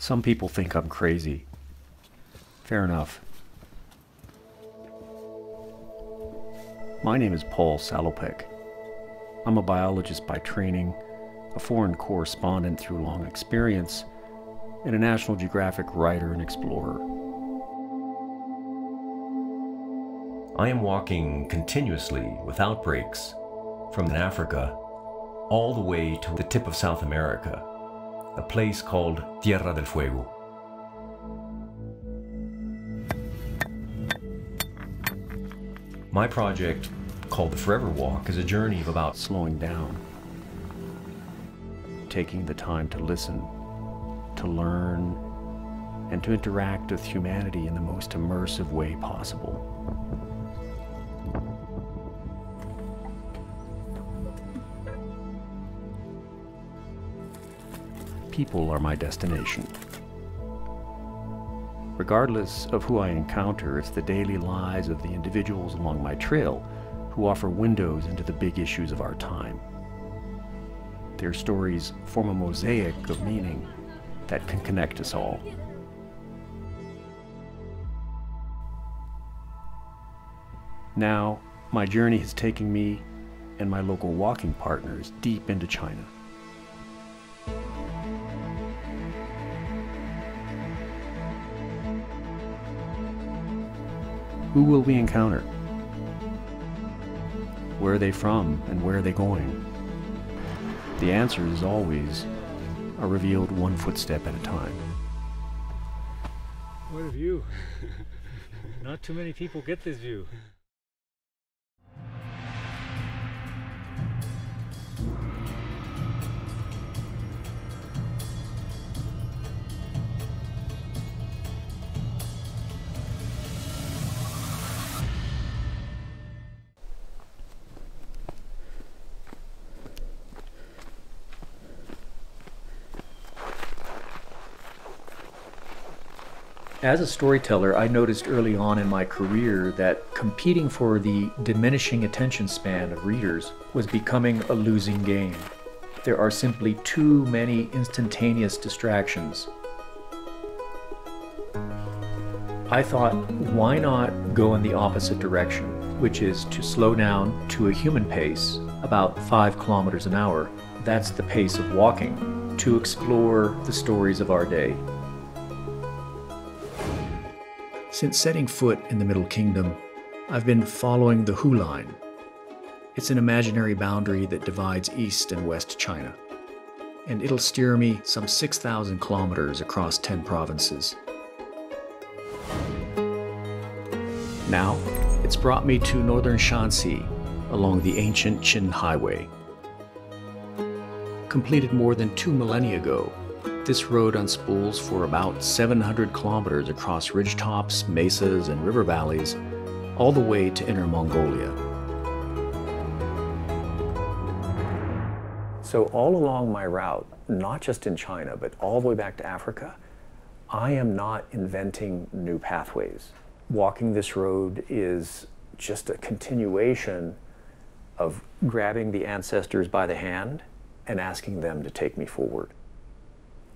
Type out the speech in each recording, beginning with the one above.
Some people think I'm crazy. Fair enough. My name is Paul Salopek. I'm a biologist by training, a foreign correspondent through long experience, and a National Geographic writer and explorer. I am walking continuously without breaks from Africa all the way to the tip of South America, a place called Tierra del Fuego. My project, called The Forever Walk, is a journey of about slowing down, taking the time to listen, to learn, and to interact with humanity in the most immersive way possible. People are my destination. Regardless of who I encounter, it's the daily lives of the individuals along my trail who offer windows into the big issues of our time. Their stories form a mosaic of meaning that can connect us all. Now, my journey has taken me and my local walking partners deep into China. Who will we encounter? Where are they from and where are they going? The answers, always, are revealed one footstep at a time. What a view. Not too many people get this view. As a storyteller, I noticed early on in my career that competing for the diminishing attention span of readers was becoming a losing game. There are simply too many instantaneous distractions. I thought, why not go in the opposite direction, which is to slow down to a human pace, about 5 kilometers an hour. That's the pace of walking, to explore the stories of our day. Since setting foot in the Middle Kingdom, I've been following the Hu Line. It's an imaginary boundary that divides East and West China, and it'll steer me some 6,000 kilometers across 10 provinces. Now, it's brought me to northern Shanxi along the ancient Qin Highway. Completed more than 2 millennia ago, this road unspools for about 700 kilometers across ridgetops, mesas, and river valleys, all the way to Inner Mongolia. So all along my route, not just in China, but all the way back to Africa, I am not inventing new pathways. Walking this road is just a continuation of grabbing the ancestors by the hand and asking them to take me forward.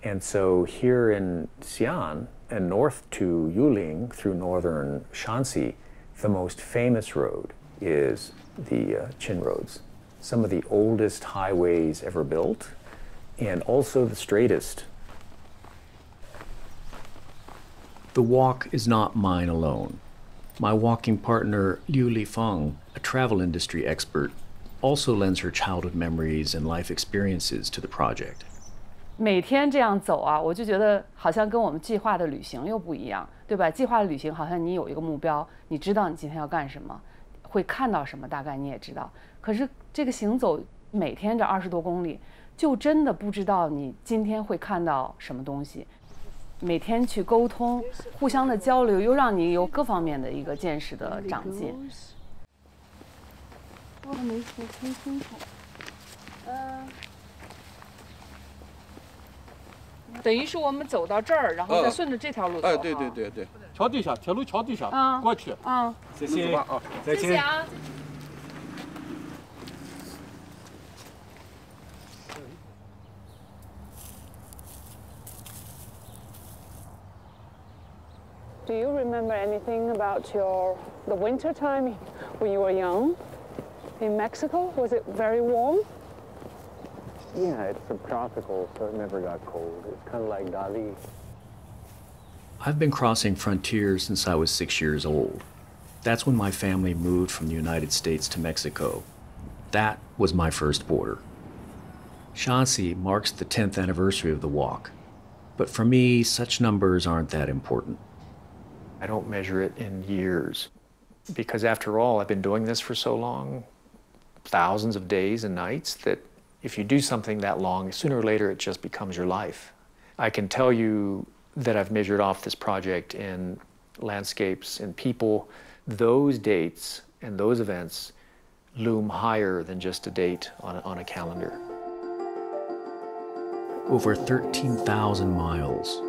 And so here in Xi'an and north to Yuling through northern Shanxi, the most famous road is the Qin roads. Some of the oldest highways ever built, and also the straightest. The walk is not mine alone. My walking partner, Liu Lifeng, a travel industry expert, also lends her childhood memories and life experiences to the project. 每天这样走啊，我就觉得好像跟我们计划的旅行又不一样，对吧？计划的旅行好像你有一个目标，你知道你今天要干什么，会看到什么，大概你也知道。可是这个行走每天这20多公里，就真的不知道你今天会看到什么东西。每天去沟通，互相的交流，又让你有各方面的一个见识的长进。我没说听清楚。等于是我们走到这儿，然后再顺着这条路走。哎，对对对对，桥底下，铁路桥底下过去。谢谢啊，再见。谢谢啊。Do you remember anything about the winter time when you were young in Mexico? Was it very warm? Yeah, it's subtropical, so it never got cold. It's kind of like Dali. I've been crossing frontiers since I was 6 years old. That's when my family moved from the United States to Mexico. That was my first border. Shanxi marks the 10th anniversary of the walk, but for me, such numbers aren't that important. I don't measure it in years, because after all, I've been doing this for so long, thousands of days and nights, that if you do something that long, sooner or later it just becomes your life. I can tell you that I've measured off this project in landscapes and people. Those dates and those events loom higher than just a date on a calendar. Over 13,000 miles,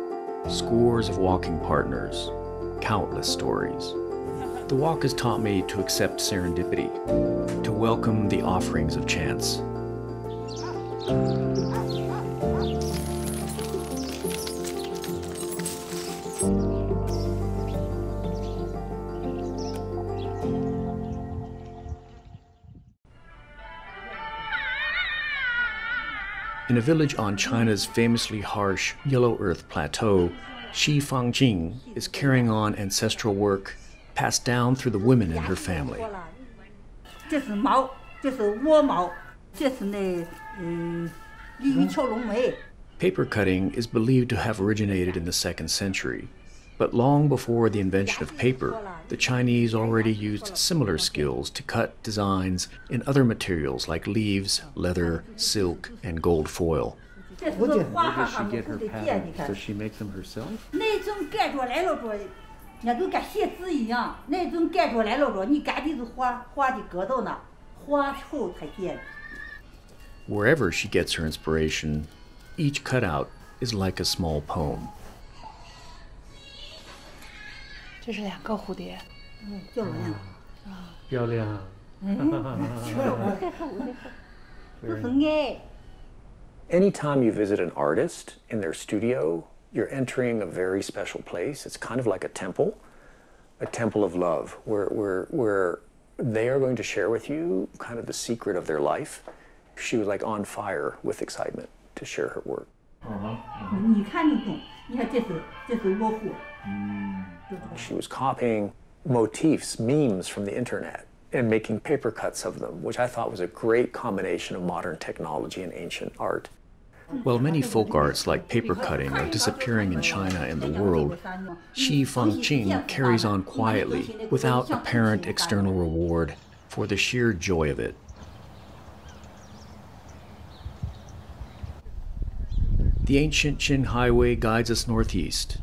scores of walking partners, countless stories. The walk has taught me to accept serendipity, to welcome the offerings of chance. In a village on China's famously harsh yellow earth plateau, Xi Fangjing is carrying on ancestral work passed down through the women in her family. Paper cutting is believed to have originated in the 2nd century, but long before the invention of paper, the Chinese already used similar skills to cut designs in other materials like leaves, leather, silk, and gold foil. Where does she get her patterns? Does she make them herself? Wherever she gets her inspiration, each cutout is like a small poem. 这是2个蝴蝶，漂亮。Anytime you visit an artist in their studio, you're entering a very special place. It's kind of like a temple of love, where they are going to share with you kind of the secret of their life. She was like on fire with excitement to share her work. She was copying motifs, memes from the internet, and making paper cuts of them, which I thought was a great combination of modern technology and ancient art. While many folk arts like paper cutting are disappearing in China and the world, Xi Fangjing carries on quietly, without apparent external reward, for the sheer joy of it. The ancient Qin Highway guides us northeast.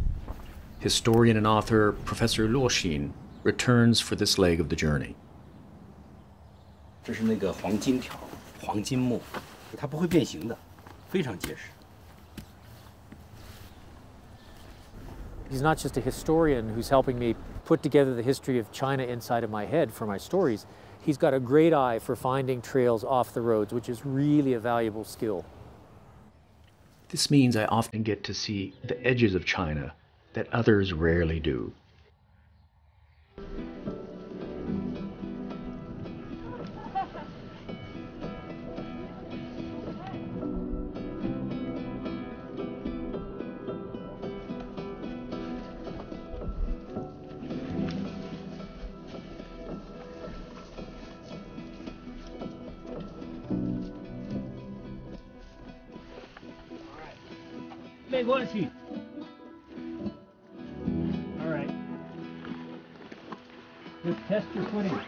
Historian and author Professor Luoxin returns for this leg of the journey. 这是那个黄金条，黄金木，它不会变形的，非常结实。 He's not just a historian who's helping me put together the history of China inside of my head for my stories. He's got a great eye for finding trails off the roads, which is really a valuable skill. This means I often get to see the edges of China that others rarely do. All right. Just test your footing.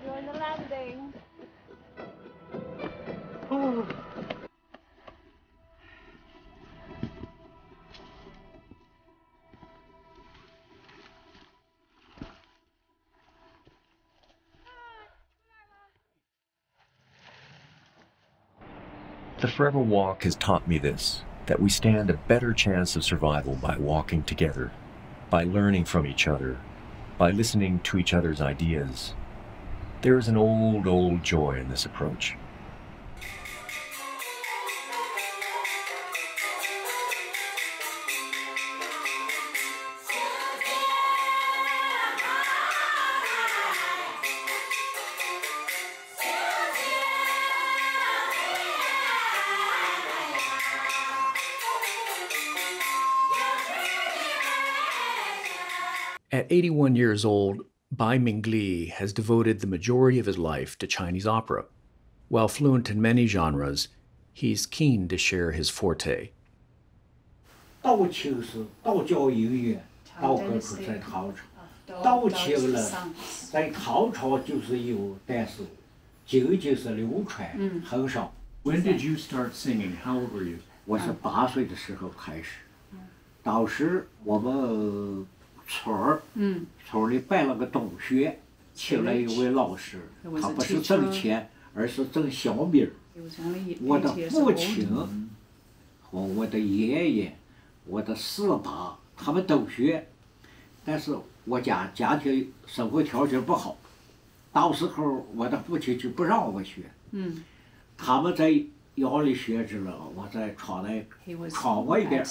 Doing the landing. Oh. The Forever Walk has taught me this, that we stand a better chance of survival by walking together, by learning from each other, by listening to each other's ideas, There is an old joy in this approach. At 81 years old, Bai Mingli has devoted the majority of his life to Chinese opera. While fluent in many genres, he's keen to share his forte. 道就是道教音乐，道歌出在唐朝，道情呢，在唐朝就是有，但是仅仅是流传，很少。When did you start singing? How old were you? 我是8岁的时候开始，当时我们村里办了个冬学，请了一位老师，他不是挣钱，而是挣小米儿。我的父亲和我的爷爷、我的四爸他们都学，但是我家庭生活条件不好，到时候我的父亲就不让我学。他们在窑里学着了，我在窗外边，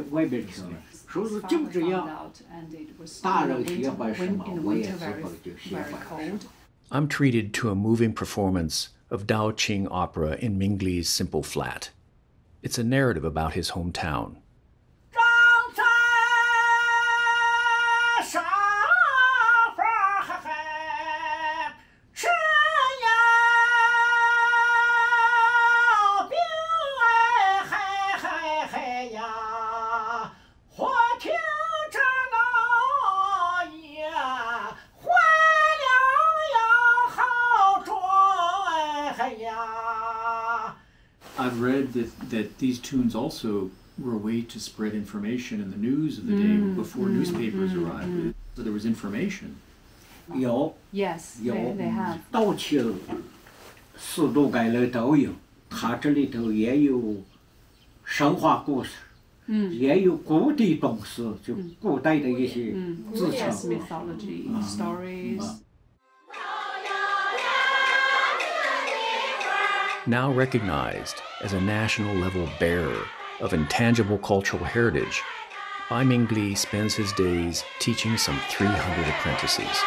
外边听了。说是就这样，大人喜欢什么，我也基本就喜欢什么。I'm treated to a moving performance of Daoqing opera in Mingli's Simple Flat. It's a narrative about his hometown. I've read that these tunes also were a way to spread information in the news of the day before newspapers arrived. So there was information. 有 Yes, 有 they have. 道情四渡改了都有，它这里头也有神话故事，也有古的东西，就古代的一些自成 mythology, stories. Now recognized as a national-level bearer of intangible cultural heritage, Bai Mingli spends his days teaching some 300 apprentices.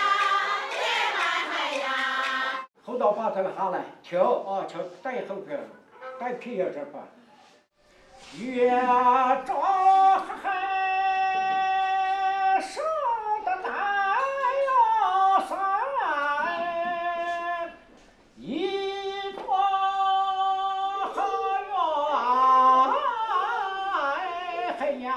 后到把头下来，跳啊跳，带后边，带皮也这块。月照海上的太阳山，一朵好远嘿呀。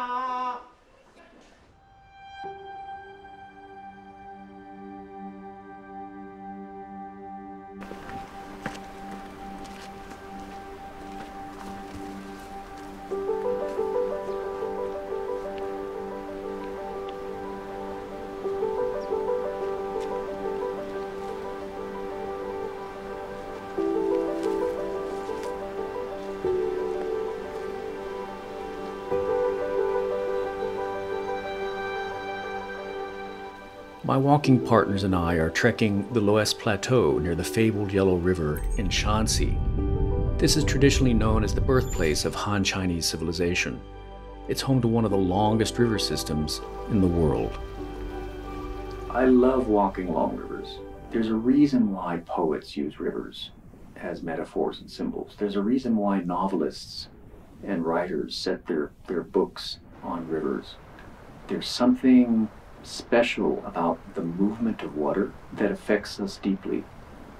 My walking partners and I are trekking the Loess Plateau near the fabled Yellow River in Shanxi. This is traditionally known as the birthplace of Han Chinese civilization. It's home to one of the longest river systems in the world. I love walking along rivers. There's a reason why poets use rivers as metaphors and symbols. There's a reason why novelists and writers set their books on rivers. There's something special about the movement of water that affects us deeply,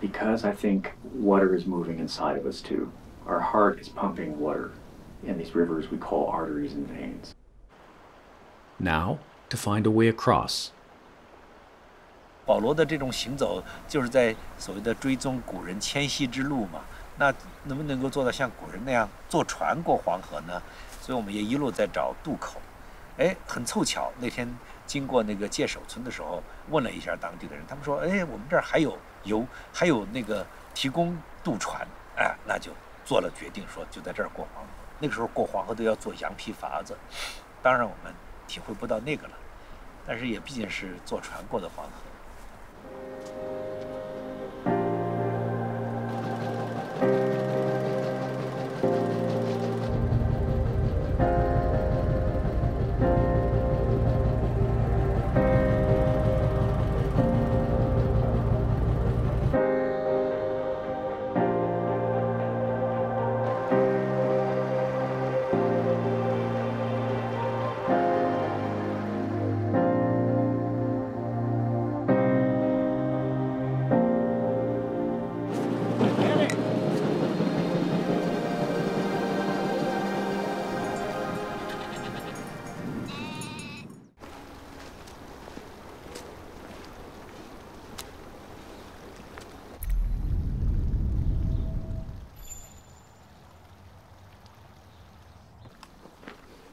because I think water is moving inside of us too. Our heart is pumping water in these rivers we call arteries and veins. Now, to find a way across. 保罗的这种行走，就是在所谓的追踪古人迁徙之路嘛。那能不能够做到像古人那样坐船过黄河呢？所以我们也一路在找渡口。哎，很凑巧，那天经过那个界首村的时候，问了一下当地的人，他们说，哎，我们这儿还有那个提供渡船，哎，那就做了决定，说就在这儿过黄河。那个时候过黄河都要做羊皮筏子，当然我们体会不到那个了，但是也毕竟是坐船过的黄河。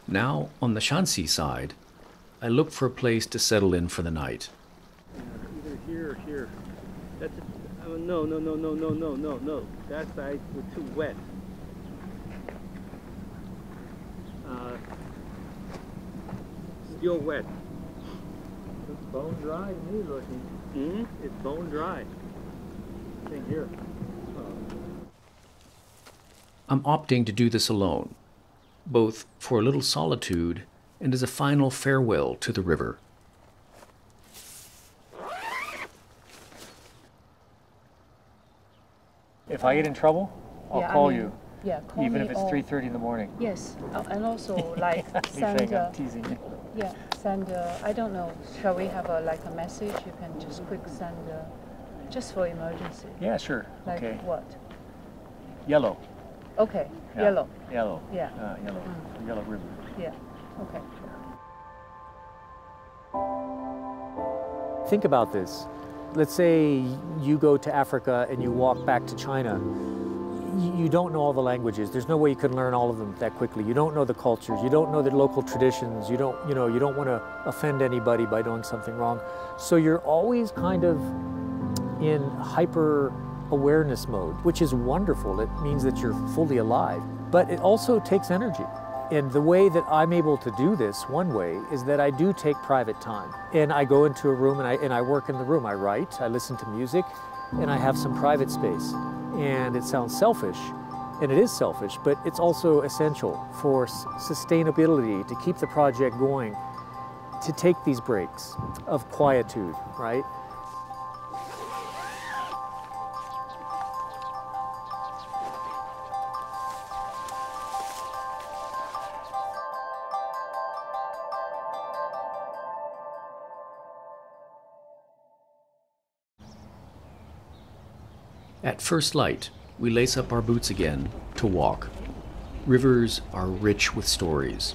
Now, on the Shanxi side, I look for a place to settle in for the night. Either here or here. That's no. That side was too wet. Still wet. It's bone dry to me looking. It's bone dry. Same here. I'm opting to do this alone, both for a little solitude and as a final farewell to the river. If I get in trouble, I'll call you. Yeah, call even me if it's 3:30 in the morning. Yes, and also like send. I'm teasing you. Yeah, send. I don't know. Shall we have a message? You can just quick send, just for emergency. Yeah, sure. Like okay. what? Yellow. Okay. Yeah. Yellow. Yellow. Yeah. Yellow. Yellow river. Yeah. Okay. Think about this. Let's say you go to Africa and you walk back to China. You don't know all the languages. There's no way you can learn all of them that quickly. You don't know the cultures. You don't know the local traditions. You don't want to offend anybody by doing something wrong. So you're always kind of in hyper awareness mode, which is wonderful. It means that you're fully alive, but it also takes energy. And the way that I'm able to do this, one way, is that I do take private time. And I go into a room and I work in the room. I write, I listen to music, and I have some private space. And it sounds selfish, and it is selfish, but it's also essential for sustainability, to keep the project going, to take these breaks of quietude, right? At first light, we lace up our boots again to walk. Rivers are rich with stories,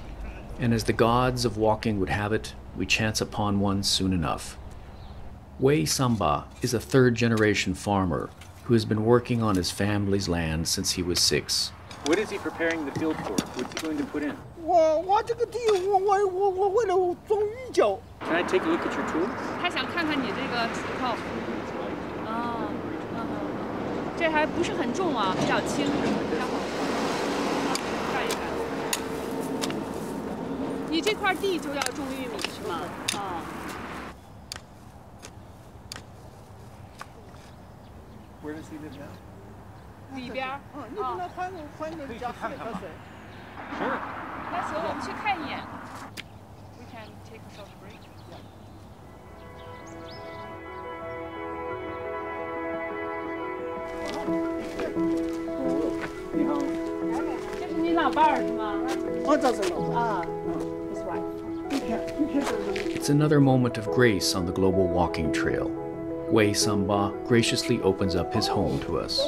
and as the gods of walking would have it, we chance upon one soon enough. Wei Samba is a third-generation farmer who has been working on his family's land since he was 6. What is he preparing the field for? What's he going to put in? Can I take a look at your tool? 他想看看你这个锄头。这还不是很重啊，比较轻，比较好干一干。你这块地就要种玉米是吗？啊。Where does he live now? 里边。你跟他换个家喝点水。Sure. 那行，我们去看一眼。We can take a short break. 你好，这是你老伴儿是吗？我这是老伴啊 ，his wife. It's another moment of grace on the global walking trail. Wei Samba graciously opens up his home to us.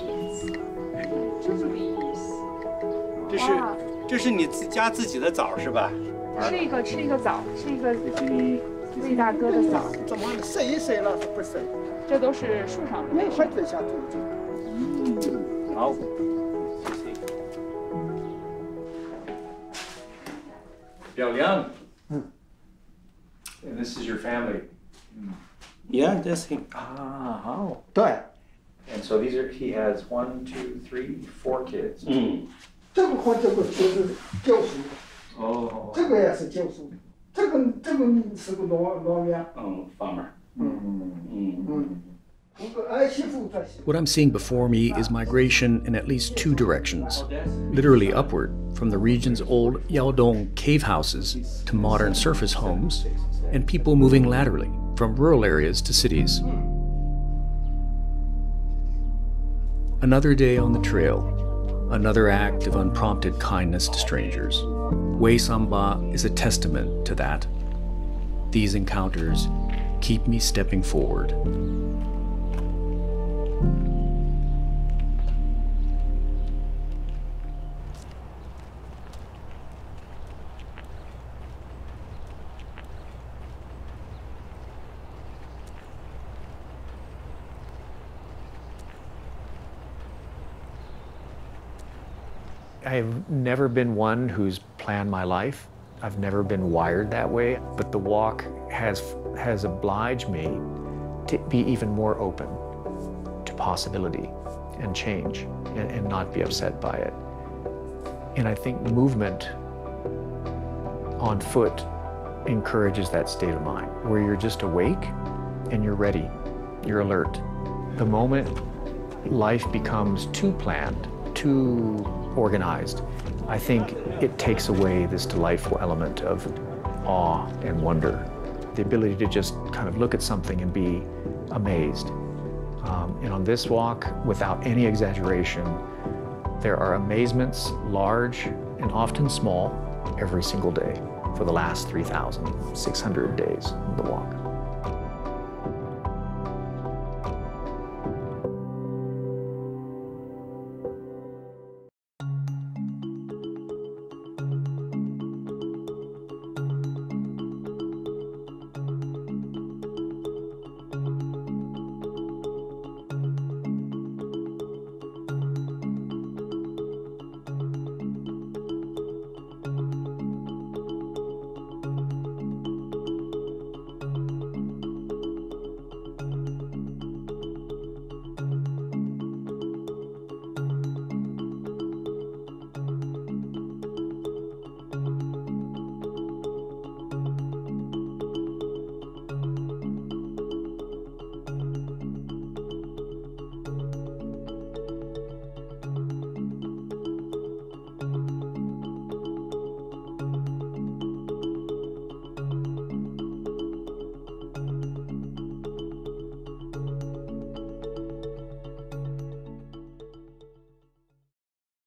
这是你家自己的枣是吧？吃一个枣，吃一个魏大哥的枣。怎么晒一晒了不晒？这都是树上的。没快点下去。好。漂亮。And this is your family. Yeah, that's him. Ah, how? 对。And so he has 1, 2, 3, 4 kids. 这个和这个就是教书。哦。这个也是教书。这个是个农园。farmer. What I'm seeing before me is migration in at least two directions, literally upward from the region's old Yaodong cave houses to modern surface homes, and people moving laterally from rural areas to cities. Another day on the trail, another act of unprompted kindness to strangers. Wei Samba is a testament to that. These encounters keep me stepping forward. I've never been one who's planned my life. I've never been wired that way, but the walk has obliged me to be even more open to possibility and change and not be upset by it. And I think movement on foot encourages that state of mind where you're just awake and you're ready, you're alert. The moment life becomes too planned, too organized, I think it takes away this delightful element of awe and wonder. The ability to just kind of look at something and be amazed. And on this walk, without any exaggeration, there are amazements, large and often small, every single day for the last 3,600 days of the walk.